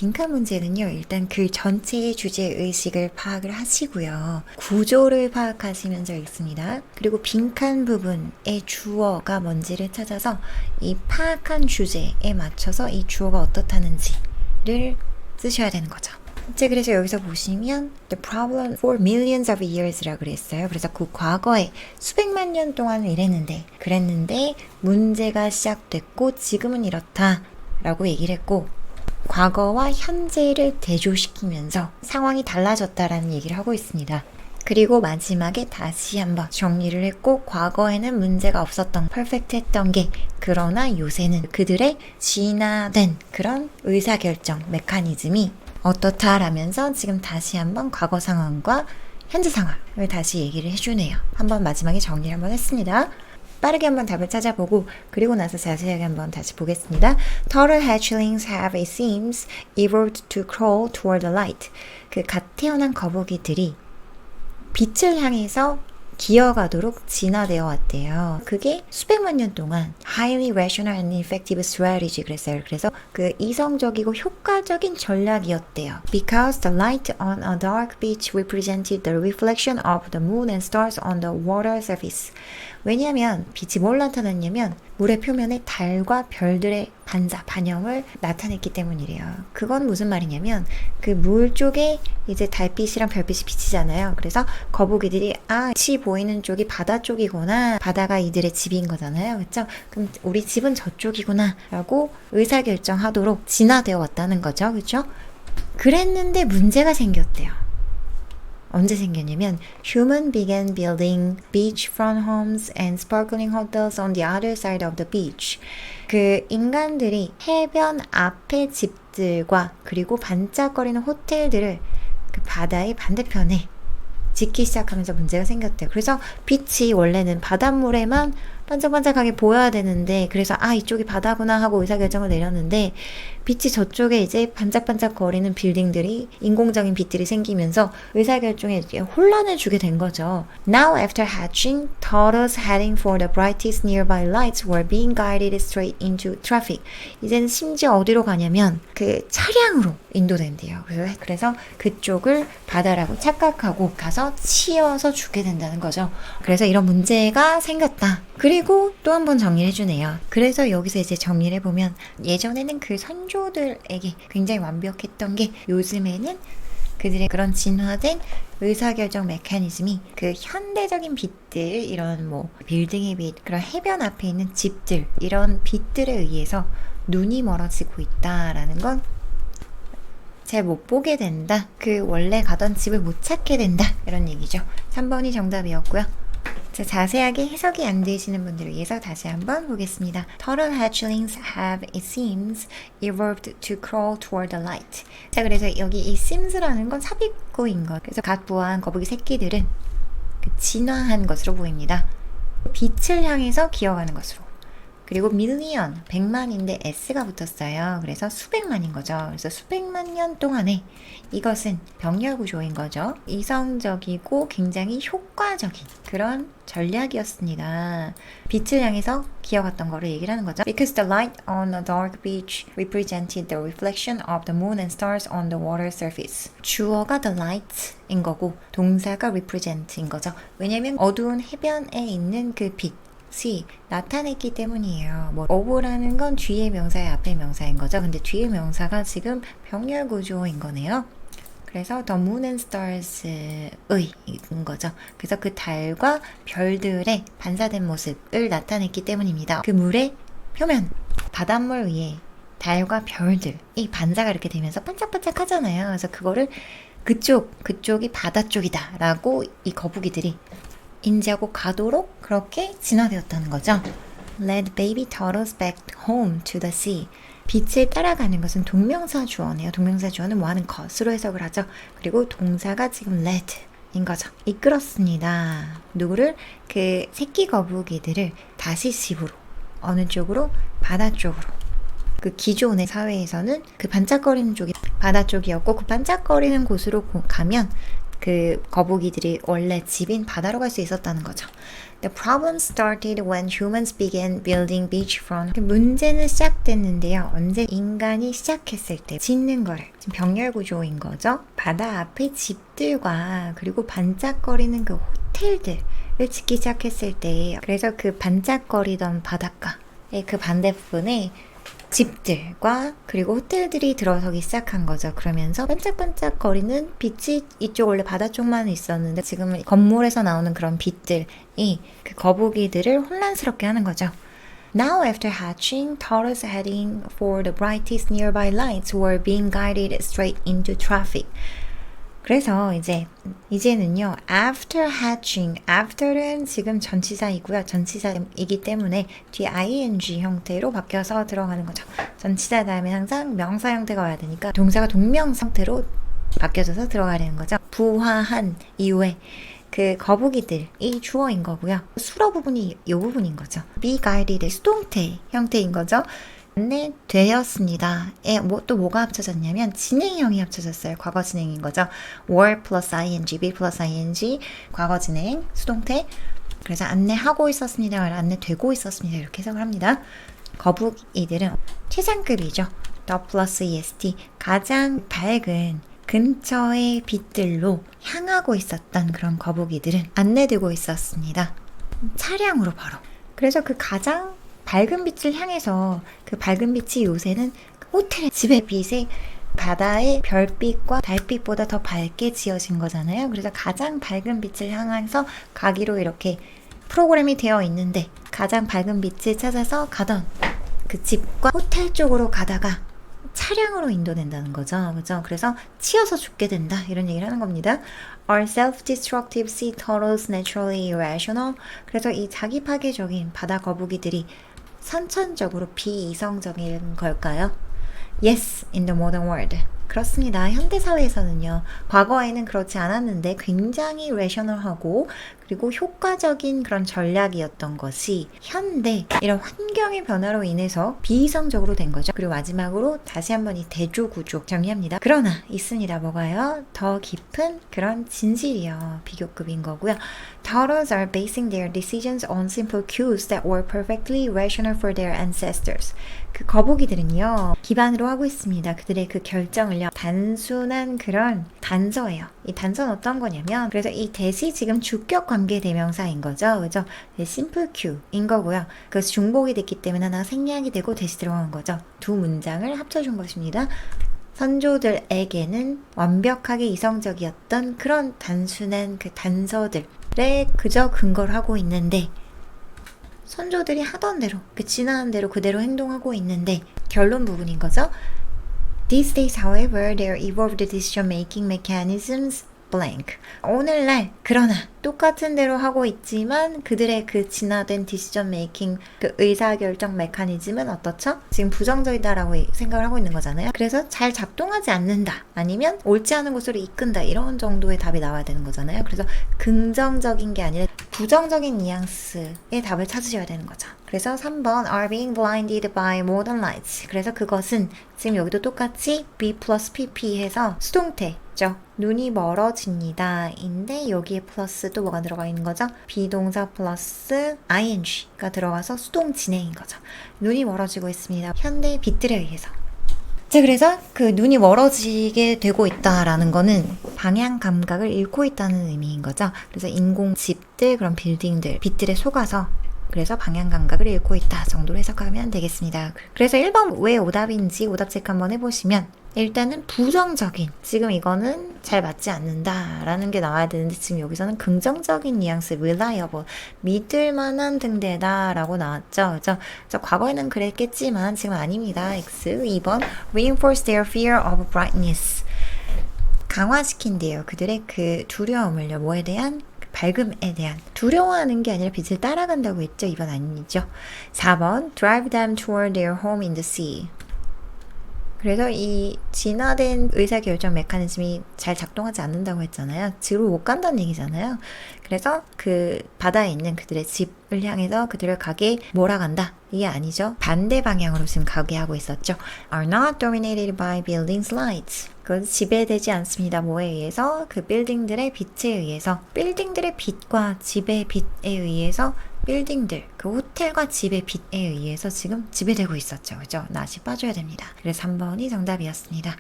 빈칸 문제는요, 일단 그 전체의 주제의식을 파악을 하시고요. 구조를 파악하시면서 읽습니다. 그리고 빈칸 부분의 주어가 뭔지를 찾아서 이 파악한 주제에 맞춰서 이 주어가 어떻다는지를 쓰셔야 되는 거죠. 그래서 여기서 보시면 The problem for millions of years라 그랬어요. 그래서 그 과거에 수백만 년 동안 그랬는데 문제가 시작됐고 지금은 이렇다 라고 얘기를 했고, 과거와 현재를 대조시키면서 상황이 달라졌다라는 얘기를 하고 있습니다. 그리고 마지막에 다시 한번 정리를 했고, 과거에는 문제가 없었던, 퍼펙트했던 게, 그러나 요새는 그들의 진화된 그런 의사결정 메커니즘이 어떻다라면서 지금 다시 한번 과거 상황과 현재 상황을 다시 얘기를 해주네요. 한번 마지막에 정리를 한번 했습니다. 빠르게 한번 답을 찾아보고 그리고 나서 자세하게 한번 다시 보겠습니다. Turtle hatchlings have, it seems, evolved to crawl toward the light. 그 갓 태어난 거북이들이 빛을 향해서 기어가도록 진화되어 왔대요. 그게 수백만 년 동안 highly rational and effective strategy 그랬어요. 그래서 그 이성적이고 효과적인 전략이었대요. Because the light on a dark beach represented the reflection of the moon and stars on the water surface. 왜냐하면 빛이 뭘 나타냈냐면 물의 표면에 달과 별들의 반영을 나타냈기 때문이래요. 그건 무슨 말이냐면 그 물 쪽에 이제 달빛이랑 별빛이 비치잖아요. 그래서 거북이들이 빛이 보이는 쪽이 바다 쪽이구나. 바다가 이들의 집인 거잖아요. 그렇죠? 그럼 우리 집은 저쪽이구나 라고 의사결정하도록 진화되어 왔다는 거죠. 그렇죠? 그랬는데 문제가 생겼대요. 언제 생겼냐면 Human began building beachfront homes and sparkling hotels on the other side of the beach. 그 인간들이 해변 앞의 집들과 그리고 반짝거리는 호텔들을 그 바다의 반대편에 짓기 시작하면서 문제가 생겼대요. 그래서 빛이 원래는 바닷물에만 반짝반짝하게 보여야 되는데, 그래서 이쪽이 바다구나 하고 의사결정을 내렸는데 빛이 저쪽에 이제 반짝반짝거리는 빌딩들이, 인공적인 빛들이 생기면서 의사결정에 혼란을 주게 된 거죠. Now after hatching, turtles heading for the brightest nearby lights were being guided straight into traffic. 이제는 심지어 어디로 가냐면 그 차량으로 인도된대요. 그래서 그쪽을 바다라고 착각하고 가서 치여서 죽게 된다는 거죠. 그래서 이런 문제가 생겼다. 그리고 또 한 번 정리를 해주네요. 그래서 여기서 이제 정리를 해보면 예전에는 그 선조들에게 굉장히 완벽했던 게 요즘에는 그들의 그런 진화된 의사결정 메커니즘이 그 현대적인 빛들, 이런 뭐 빌딩의 빛, 그런 해변 앞에 있는 집들, 이런 빛들에 의해서 눈이 멀어지고 있다라는 건 잘 못 보게 된다. 그 원래 가던 집을 못 찾게 된다. 이런 얘기죠. 3번이 정답이었고요. 자, 자세하게 해석이 안 되시는 분들을 위해서 다시 한번 보겠습니다. Turtle hatchlings have, it seems, evolved to crawl toward the light. 자, 그래서 여기 이 seems라는 건 삽입구인 것. 그래서 갓 부화한 거북이 새끼들은 그 진화한 것으로 보입니다. 빛을 향해서 기어가는 것으로. 그리고 밀리언, 100만인데 S가 붙었어요. 그래서 수백만인 거죠. 그래서 수백만 년 동안에 이것은 병렬 구조인 거죠. 이성적이고 굉장히 효과적인 그런 전략이었습니다. 빛을 향해서 기어갔던 거를 얘기를 하는 거죠. Because the light on a dark beach represented the reflection of the moon and stars on the water surface. 주어가 the light인 거고 동사가 represent인 거죠. 왜냐면 어두운 해변에 있는 그 빛, 나타냈기 때문이에요. 뭐 of라는 건 뒤의 명사의 앞의 명사인 거죠. 근데 뒤의 명사가 지금 병렬 구조인 거네요. 그래서 the moon and stars의 인 거죠. 그래서 그 달과 별들의 반사된 모습을 나타냈기 때문입니다. 그 물의 표면, 바닷물 위에 달과 별들이 반사가 이렇게 되면서 반짝반짝 하잖아요. 그래서 그거를 그쪽이 바다 쪽이다 라고 이 거북이들이 인지하고 가도록 그렇게 진화되었다는 거죠. Led baby turtles back home to the sea. 빛을 따라가는 것은 동명사 주어네요. 동명사 주어는 뭐 하는 것으로 해석을 하죠. 그리고 동사가 지금 led인 거죠. 이끌었습니다. 누구를? 그 새끼 거북이들을 다시 집으로. 어느 쪽으로? 바다 쪽으로. 그 기존의 사회에서는 그 반짝거리는 쪽이 바다 쪽이었고, 그 반짝거리는 곳으로 가면 그 거북이들이 원래 집인 바다로 갈 수 있었다는 거죠. The problem started when humans began building beachfront. 문제는 시작됐는데요. 언제 인간이 시작했을 때 짓는 거를. 지금 병렬 구조인 거죠. 바다 앞에 집들과 그리고 반짝거리는 그 호텔들을 짓기 시작했을 때, 그래서 그 반짝거리던 바닷가의 그 반대부분에 집들과 그리고 호텔들이 들어서기 시작한 거죠. 그러면서 반짝반짝거리는 빛이 이쪽 원래 바다 쪽만 있었는데 지금은 건물에서 나오는 그런 빛들이 그 거북이들을 혼란스럽게 하는 거죠. Now after hatching, turtles heading for the brightest nearby lights were being guided straight into traffic. 그래서 이제는요, after hatching, after는 지금 전치사이고요. 전치사이기 때문에 뒤에 ing 형태로 바뀌어서 들어가는 거죠. 전치사 다음에 항상 명사 형태가 와야 되니까 동사가 동명사 형태로 바뀌어져서 들어가야 되는 거죠. 부화한 이후에 그 거북이들이 주어인 거고요. 수로 부분이 이 부분인 거죠. be guided 수동태 형태인 거죠. 안내되었습니다. 또 뭐가 합쳐졌냐면 진행형이 합쳐졌어요. 과거 진행인 거죠. were plus ing, be plus ing, 과거 진행, 수동태. 그래서 안내하고 있었습니다. 안내되고 있었습니다. 이렇게 해석을 합니다. 거북이들은 최상급이죠. the plus est, 가장 밝은 근처의 빛들로 향하고 있었던 그런 거북이들은 안내되고 있었습니다. 차량으로 바로. 그래서 그 가장 밝은 빛을 향해서 그 밝은 빛이 요새는 호텔, 집의 빛에 바다의 별빛과 달빛보다 더 밝게 지어진 거잖아요. 그래서 가장 밝은 빛을 향해서 가기로 이렇게 프로그램이 되어 있는데 가장 밝은 빛을 찾아서 가던 그 집과 호텔 쪽으로 가다가 차량으로 인도된다는 거죠. 그죠? 그래서 치여서 죽게 된다. 이런 얘기를 하는 겁니다. Are self-destructive sea turtles naturally irrational? 그래서 이 자기 파괴적인 바다 거북이들이 선천적으로 비이성적인 걸까요? Yes, in the modern world. 그렇습니다. 현대사회에서는요. 과거에는 그렇지 않았는데 굉장히 레셔널하고 그리고 효과적인 그런 전략이었던 것이 현대 이런 환경의 변화로 인해서 비이성적으로 된 거죠. 그리고 마지막으로 다시 한번 이 대조구조 정리합니다. 그러나 있습니다. 뭐가요? 더 깊은 그런 진실이요. 비교급인 거고요. Turtles are basing their decisions on simple cues that were perfectly rational for their ancestors. 그 거북이들은요. 기반으로 하고 있습니다. 그들의 그 결정을요. 단순한 그런 단서예요. 이 단서는 어떤 거냐면 그래서 이 that이 지금 주격 관계 대명사인 거죠. 그죠? simple cue인 거고요. 그래서 중복이 됐기 때문에 하나 생략이 되고 that이 들어간 거죠. 두 문장을 합쳐준 것입니다. 선조들에게는 완벽하게 이성적이었던 그런 단순한 그 단서들에 그저 근거를 하고 있는데 선조들이 하던 대로 그 지나간 대로 그대로 행동하고 있는데 결론 부분인 거죠. These days, however, their evolved decision-making mechanisms blank. 오늘날 그러나 똑같은 대로 하고 있지만 그들의 그 진화된 디시전 메이킹 그 의사결정 메커니즘은 어떻죠? 지금 부정적이다라고 생각을 하고 있는 거잖아요. 그래서 잘 작동하지 않는다 아니면 옳지 않은 곳으로 이끈다 이런 정도의 답이 나와야 되는 거잖아요. 그래서 긍정적인 게 아니라 부정적인 뉘앙스의 답을 찾으셔야 되는 거죠. 그래서 3번 are being blinded by modern lights. 그래서 그것은 지금 여기도 똑같이 be plus pp 해서 수동태죠. 눈이 멀어집니다. 인데 여기에 플러스 또 뭐가 들어가 있는 거죠? 비동사 플러스 ing가 들어가서 수동 진행인 거죠. 눈이 멀어지고 있습니다. 현대 빛들에 의해서. 자, 그래서 그 눈이 멀어지게 되고 있다라는 거는 방향 감각을 잃고 있다는 의미인 거죠. 그래서 인공 집들, 그런 빌딩들, 빛들에 속아서 그래서 방향 감각을 잃고 있다 정도로 해석하면 되겠습니다. 그래서 1번 왜 오답인지 오답 체크 한번 해보시면 일단은 부정적인, 지금 이거는 잘 맞지 않는다라는 게 나와야 되는데 지금 여기서는 긍정적인 뉘앙스, reliable, 믿을 만한 등대다라고 나왔죠. 그죠? 과거에는 그랬겠지만 지금 아닙니다. X. 2번 reinforce their fear of brightness. 강화시킨대요. 그들의 그 두려움을요. 뭐에 대한? 밝음에 대한. 두려워하는 게 아니라 빛을 따라간다고 했죠. 이건 아니죠. 4번 drive them toward their home in the sea. 그래서 이 진화된 의사결정 메커니즘이 잘 작동하지 않는다고 했잖아요. 집을 못 간다는 얘기잖아요. 그래서 그 바다에 있는 그들의 집을 향해서 그들을 가게 몰아간다. 이게 아니죠. 반대 방향으로 지금 가게 하고 있었죠. Are not dominated by buildings lights. 그건 지배되지 않습니다. 뭐에 의해서? 그 빌딩들의 빛에 의해서. 빌딩들의 빛과 집의 빛에 의해서 빌딩들, 그 호텔과 집의 빛에 의해서 지금 지배되고 있었죠. 그죠? 낯이 빠져야 됩니다. 그래서 3번이 정답이었습니다.